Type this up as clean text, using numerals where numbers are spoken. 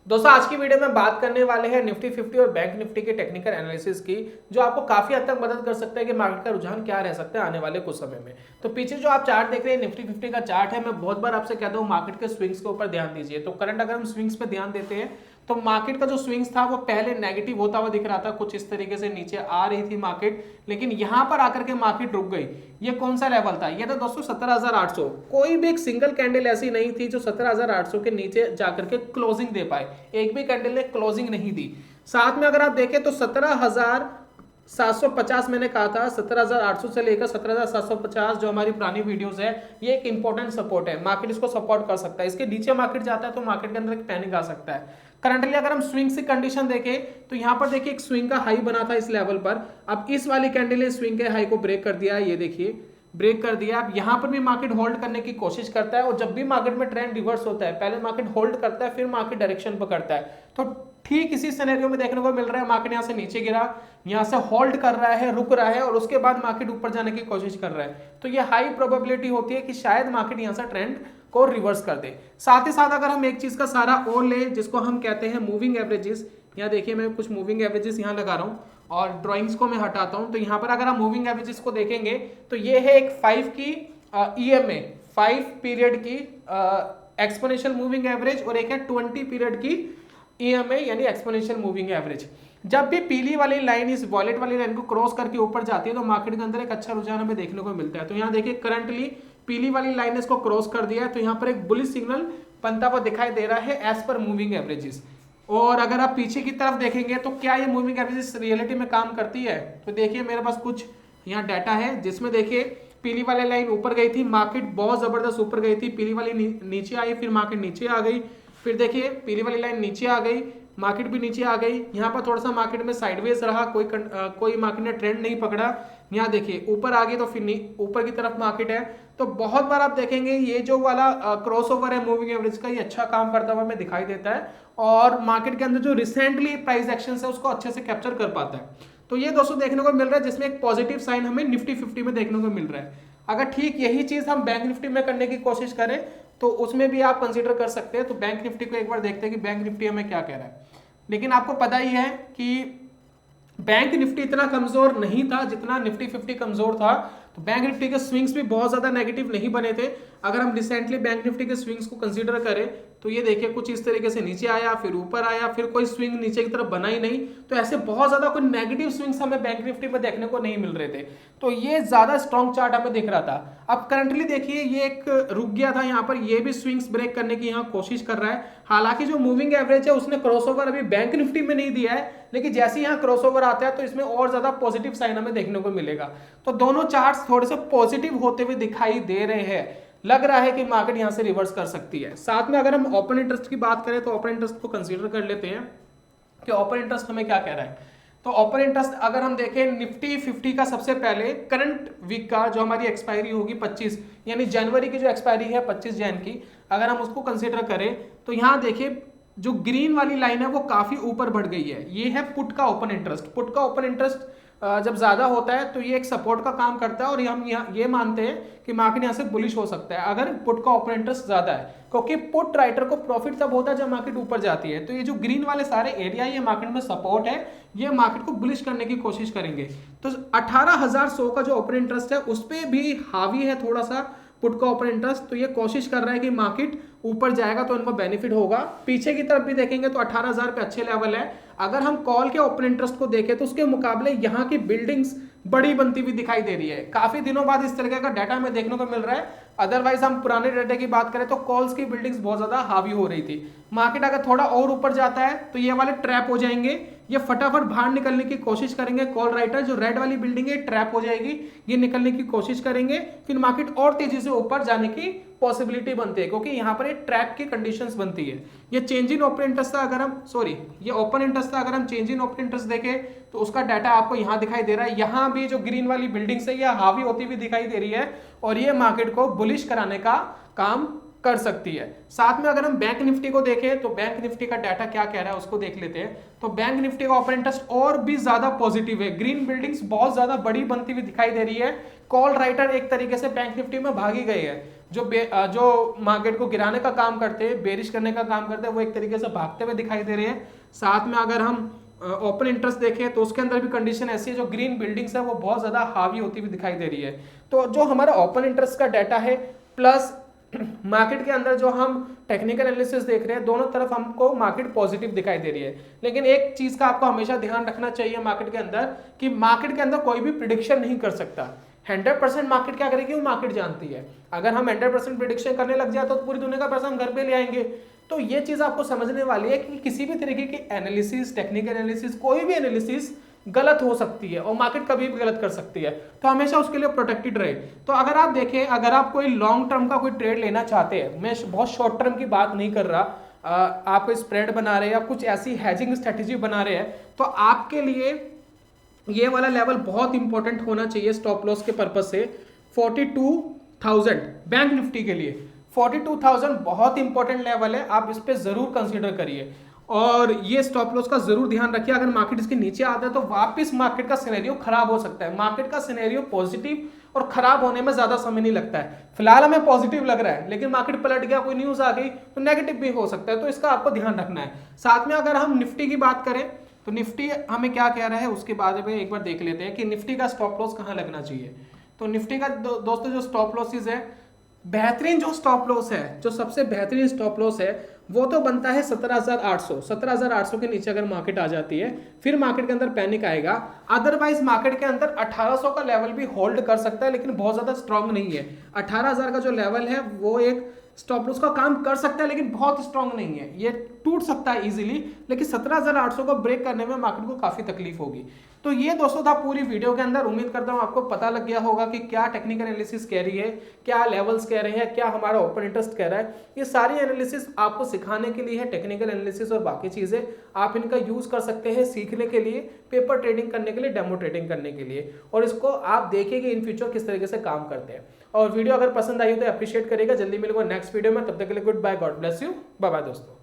दोस्तों आज की वीडियो में बात करने वाले हैं निफ्टी 50 और बैंक निफ्टी के टेक्निकल एनालिसिस की, जो आपको काफी हद तक मदद कर सकता है कि मार्केट का रुझान क्या रह सकता है आने वाले कुछ समय में। तो पीछे जो आप चार्ट देख रहे हैं निफ्टी 50 का चार्ट है, मैं बहुत बार आपसे कहता हूं मार्केट के स्विंग्स के ऊपर ध्यान दीजिए। तो करंट अगर हम स्विंग्स पे ध्यान देते हैं तो मार्केट का जो स्विंग्स था वो पहले नेगेटिव होता हुआ दिख रहा था, कुछ इस तरीके से नीचे आ रही थी मार्केट, लेकिन यहां पर आकर के मार्केट रुक गई। ये कौन सा लेवल था? ये था दोस्तों 17,800। कोई भी एक सिंगल कैंडल ऐसी नहीं थी जो 17,800 के नीचे जाकर के क्लोजिंग दे पाए, एक भी कैंडल ने क्लोजिंग नहीं दी। साथ में अगर आप देखें तो 17,750 मैंने कहा था, 17,800 से लेकर 17,750 जो हमारी पुरानी वीडियोस है, ये एक इंपॉर्टेंट सपोर्ट है। मार्केट इसको सपोर्ट कर सकता है, इसके नीचे मार्केट जाता है तो मार्केट के अंदर एक पैनिक आ सकता है। करंटली अगर हम स्विंग की कंडीशन देखें तो यहां पर देखिए एक स्विंग का हाई बना था इस लेवल पर। अब इस वाली कैंडल ने स्विंग के हाई को ब्रेक कर दिया है, ये देखिए ब्रेक कर दिया। अब यहां पर भी मार्केट होल्ड करने की कोशिश करता है, और जब भी मार्केट में ट्रेंड रिवर्स होता है पहले मार्केट होल्ड करता है फिर मार्केट डायरेक्शन पकड़ता है। तो ठीक इसी सिनेरियो में देखने को मिल रहा है, मार्केट यहां से नीचे गिरा, यहां से होल्ड कर रहा है, रुक रहा है, और उसके बाद मार्केट ऊपर जाने की कोशिश कर रहा है। तो ये हाई प्रोबेबिलिटी होती है कि शायद मार्केट यहां से ट्रेंड को रिवर्स कर दे। साथ ही साथ अगर हम एक चीज का सारा और ले जिसको हम कहते हैं मूविंग एवरेजेस, यहाँ देखिए मैं कुछ मूविंग एवरेजेस यहाँ लगा रहा हूँ और ड्राइंग्स को मैं हटाता हूँ। तो यहाँ पर अगर हम मूविंग एवरेजेस को देखेंगे तो ये है एक 5 की EMA, 5 पीरियड की एक्सपोनेंशियल मूविंग एवरेज, और एक है 20 पीरियड की EMA यानी एक्सपोनेंशियल मूविंग एवरेज। जब भी पीली वाली लाइन इस वॉलेट वाली लाइन को क्रॉस करके ऊपर जाती है तो मार्केट के अंदर एक अच्छा रुझान हमें देखने को मिलता है। तो यहाँ देखिए करंटली पीली वाली लाइन इसको क्रॉस कर दिया है, तो यहाँ पर एक बुलिश सिग्नल बनता हुआ दिखाई दे रहा है एज पर मूविंग एवरेजेस। और अगर आप पीछे की तरफ देखेंगे तो क्या ये मूविंग एवरेजेस रियलिटी में काम करती है? तो देखिए मेरे पास कुछ यहाँ डाटा है जिसमें देखिए पीली वाली लाइन ऊपर गई थी, मार्केट बहुत जबरदस्त ऊपर गई थी, पीली वाली नीचे आई, फिर मार्केट नीचे आ गई, फिर देखिए पीली वाली लाइन नीचे आ गई, मार्केट भी नीचे आ गई। यहाँ पर थोड़ा सा मार्केट में साइडवेज रहा, कोई मार्केट ने ट्रेंड नहीं पकड़ा। यहाँ देखिए ऊपर आ गई तो फिर ऊपर की तरफ मार्केट है। तो बहुत बार आप देखेंगे ये जो वाला क्रॉसओवर है मूविंग एवरेज का, ये अच्छा काम करता हुआ हमें दिखाई देता है, और मार्केट के अंदर जो रिसेंटली प्राइस एक्शन है उसको अच्छे से कैप्चर कर पाता है। तो ये दोस्तों देखने को मिल रहा है, जिसमें एक पॉजिटिव साइन हमें निफ्टी 50 में देखने को मिल रहा है। अगर ठीक यही चीज हम बैंक निफ्टी में करने की कोशिश करें तो उसमें भी आप कंसीडर कर सकते हैं। तो बैंक निफ्टी को एक बार देखते हैं कि बैंक निफ्टी हमें क्या कह रहा है। लेकिन आपको पता ही है कि बैंक निफ्टी इतना कमजोर नहीं था जितना निफ्टी 50 कमजोर था। तो बैंक निफ्टी के स्विंग्स भी बहुत ज्यादा नेगेटिव नहीं बने थे। अगर हम रिसेंटली बैंक निफ्टी के स्विंग्स को कंसीडर करें तो ये देखिए कुछ इस तरीके से नीचे आया, फिर ऊपर आया, फिर कोई स्विंग नीचे की तरफ बना ही नहीं। तो ऐसे बहुत ज्यादा कोई नेगेटिव स्विंग्स हमें बैंक निफ्टी में देखने को नहीं मिल रहे थे। तो ये ज्यादा स्ट्रॉन्ग चार्ट हमें दिख रहा था। अब करंटली देखिए ये एक रुक गया था यहाँ पर, ये भी स्विंग्स ब्रेक करने की यहाँ कोशिश कर रहा है। हालांकि जो मूविंग एवरेज है उसने क्रॉसओवर अभी बैंक निफ्टी में नहीं दिया है, लेकिन जैसे यहाँ क्रॉसओवर आता है तो इसमें और ज्यादा पॉजिटिव साइन हमें देखने को मिलेगा। तो दोनों चार्ट्स थोड़े से पॉजिटिव होते हुए दिखाई दे रहे हैं। लग रहा है कि मार्केट यहां से रिवर्स कर सकती है। साथ में अगर हम ओपन इंटरेस्ट की बात करें तो ओपन इंटरेस्ट को कंसीडर कर लेते हैं कि ओपन इंटरेस्ट हमें क्या कह रहा है। तो ओपन इंटरेस्ट अगर हम देखें निफ्टी 50 का, सबसे पहले करंट वीक का जो हमारी एक्सपायरी होगी 25 यानी जनवरी की जो एक्सपायरी है 25 जैन की, अगर हम उसको कंसीडर करें तो यहाँ देखिए जो ग्रीन वाली लाइन है वो काफी ऊपर बढ़ गई है। ये है पुट का ओपन इंटरेस्ट। पुट का ओपन इंटरेस्ट जब ज्यादा होता है तो ये एक सपोर्ट का काम करता है, और हम ये मानते हैं कि मार्केट यहाँ से बुलिश हो सकता है अगर पुट का ओपन इंटरेस्ट ज्यादा है, क्योंकि पुट राइटर को प्रॉफिट तब होता है जब मार्केट ऊपर जाती है। तो ये जो ग्रीन वाले सारे एरिया ये मार्केट में सपोर्ट है, ये मार्केट को बुलिश करने की कोशिश करेंगे। तो 18,100 का जो ओपन इंटरेस्ट है उस पर भी हावी है थोड़ा सा पुट का ओपन इंटरेस्ट। तो ये कोशिश कर रहा है कि मार्केट ऊपर जाएगा तो इनको बेनिफिट होगा। पीछे की तरफ भी देखेंगे तो 18,000 पे अच्छे लेवल है। अगर हम कॉल के ओपन इंटरेस्ट को देखें तो उसके मुकाबले यहाँ की बिल्डिंग्स बड़ी बनती हुई दिखाई दे रही है। काफी दिनों बाद इस तरीके का डाटा हमें देखने को मिल रहा है। अदरवाइज हम पुराने डाटा की बात करें तो कॉल्स की बिल्डिंग्स बहुत ज्यादा हावी हो रही थी। मार्केट अगर थोड़ा और ऊपर जाता है तो ये वाले ट्रैप हो जाएंगे, ये फटाफट बाहर निकलने की कोशिश करेंगे। कॉल राइटर जो रेड वाली बिल्डिंग है ट्रैप हो जाएगी, ये निकलने की कोशिश करेंगे, फिर मार्केट और तेजी से ऊपर जाने की पॉसिबिलिटी बनती है, क्योंकि यहाँ पर एक ट्रैप की कंडीशंस बनती है। ये चेंज इन ओपन इंटरेस्ट था, अगर हम ये ओपन इंटरेस्ट था, अगर हम चेंज इन ओपन इंटरेस्ट देखें तो उसका डाटा आपको यहाँ दिखाई दे रहा है। यहाँ भी जो ग्रीन वाली बिल्डिंग्स है ये हावी होती हुई दिखाई दे रही है, और ये मार्केट को बुलिश कराने का काम कर सकती है। साथ में अगर हम बैंक निफ्टी को देखें तो बैंक निफ्टी का डाटा क्या कह रहा है उसको देख लेते हैं। तो बैंक निफ्टी का ओपन इंटरेस्ट और भी ज्यादा पॉजिटिव है, ग्रीन बिल्डिंग्स बहुत ज्यादा बड़ी बनती हुई दिखाई दे रही है। कॉल राइटर एक तरीके से बैंक निफ्टी में भागी गई है। जो मार्केट को गिराने का काम करते हैं, बेरिश करने का काम करते हैं, वो एक तरीके से भागते हुए दिखाई दे रहे हैं। साथ में अगर हम ओपन इंटरेस्ट देखें तो उसके अंदर भी कंडीशन ऐसी है, जो ग्रीन बिल्डिंग्स है वो बहुत ज्यादा हावी होती हुई दिखाई दे रही है। तो जो हमारा ओपन इंटरेस्ट का डाटा है प्लस मार्केट के अंदर जो हम टेक्निकल एनालिसिस देख रहे हैं, दोनों तरफ हमको मार्केट पॉजिटिव दिखाई दे रही है। लेकिन एक चीज का आपको हमेशा ध्यान रखना चाहिए मार्केट के अंदर, कि मार्केट के अंदर कोई भी प्रिडिक्शन नहीं कर सकता। 100% मार्केट क्या करेगी, वो मार्केट जानती है। अगर हम 100% प्रिडिक्शन करने लग जाए तो पूरी दुनिया का पैसा हम घर पे ले आएंगे। तो ये चीज आपको समझने वाली है कि किसी भी तरीके की एनालिसिस, टेक्निकल एनालिसिस, कोई भी एनालिसिस गलत हो सकती है और मार्केट कभी भी गलत कर सकती है। तो हमेशा उसके लिए प्रोटेक्टेड रहे। तो अगर आप देखें, अगर आप कोई लॉन्ग टर्म का कोई ट्रेड लेना चाहते हैं, मैं बहुत शॉर्ट टर्म की बात नहीं कर रहा, आप कोई स्प्रेड बना रहे हैं या कुछ ऐसी हैजिंग स्ट्रेटेजी बना रहे हैं, तो आपके लिए ये वाला लेवल बहुत इंपॉर्टेंट होना चाहिए स्टॉप लॉस के पर्पज से। 42,000 बैंक निफ्टी के लिए 42,000 बहुत इंपॉर्टेंट लेवल है, आप इस पे जरूर कंसीडर करिए और ये स्टॉप लॉस का जरूर ध्यान रखिए। अगर मार्केट इसके नीचे आता है तो वापस मार्केट का सिनेरियो खराब हो सकता है। मार्केट का सिनेरियो पॉजिटिव और खराब होने में ज्यादा समय नहीं लगता है। फिलहाल हमें पॉजिटिव लग रहा है, लेकिन मार्केट पलट गया, कोई न्यूज आ गई तो नेगेटिव भी हो सकता है। तो इसका आपको ध्यान रखना है। साथ में अगर हम निफ्टी की बात करें तो निफ्टी हमें क्या कह रहा है उसके बारे में एक बार देख लेते हैं कि निफ्टी का स्टॉप लॉस कहां लगना चाहिए। तो निफ्टी का दोस्तों जो स्टॉप लॉसेज है, बेहतरीन जो स्टॉप लॉस है, जो सबसे बेहतरीन स्टॉप लॉस है वो तो बनता है 17,800। 17,800 के नीचे अगर मार्केट आ जाती है फिर मार्केट के अंदर पैनिक आएगा। अदरवाइज मार्केट के अंदर 1800 का लेवल भी होल्ड कर सकता है, लेकिन बहुत ज्यादा स्ट्रांग नहीं है। 18,000 का जो लेवल है वो एक स्टॉप लॉस का काम कर सकता है, लेकिन बहुत स्ट्रांग नहीं है। ये टूट सकता है इजीली, लेकिन 17,800 को ब्रेक करने में मार्केट को काफी तकलीफ होगी। तो ये दोस्तों था पूरी वीडियो के अंदर। उम्मीद करता हूं आपको पता लग गया होगा कि क्या टेक्निकल एनालिसिस कह रही है, क्या लेवल्स कह रहे हैं, क्या हमारा ओपन इंटरेस्ट कह रहा है। ये सारी एनालिसिस आपको सिखाने के लिए है, टेक्निकल एनालिसिस और बाकी चीजें आप इनका यूज कर सकते हैं सीखने के लिए, पेपर ट्रेडिंग करने के लिए, डेमो ट्रेडिंग करने के लिए, और इसको आप देखिए कि इन फ्यूचर किस तरीके से काम करते हैं। और वीडियो अगर पसंद आई हो तो अप्रिशिएट करेगा। जल्दी मिलेगा नेक्स्ट वीडियो में, तब तक के लिए goodbye, god bless you, bye bye दोस्तों।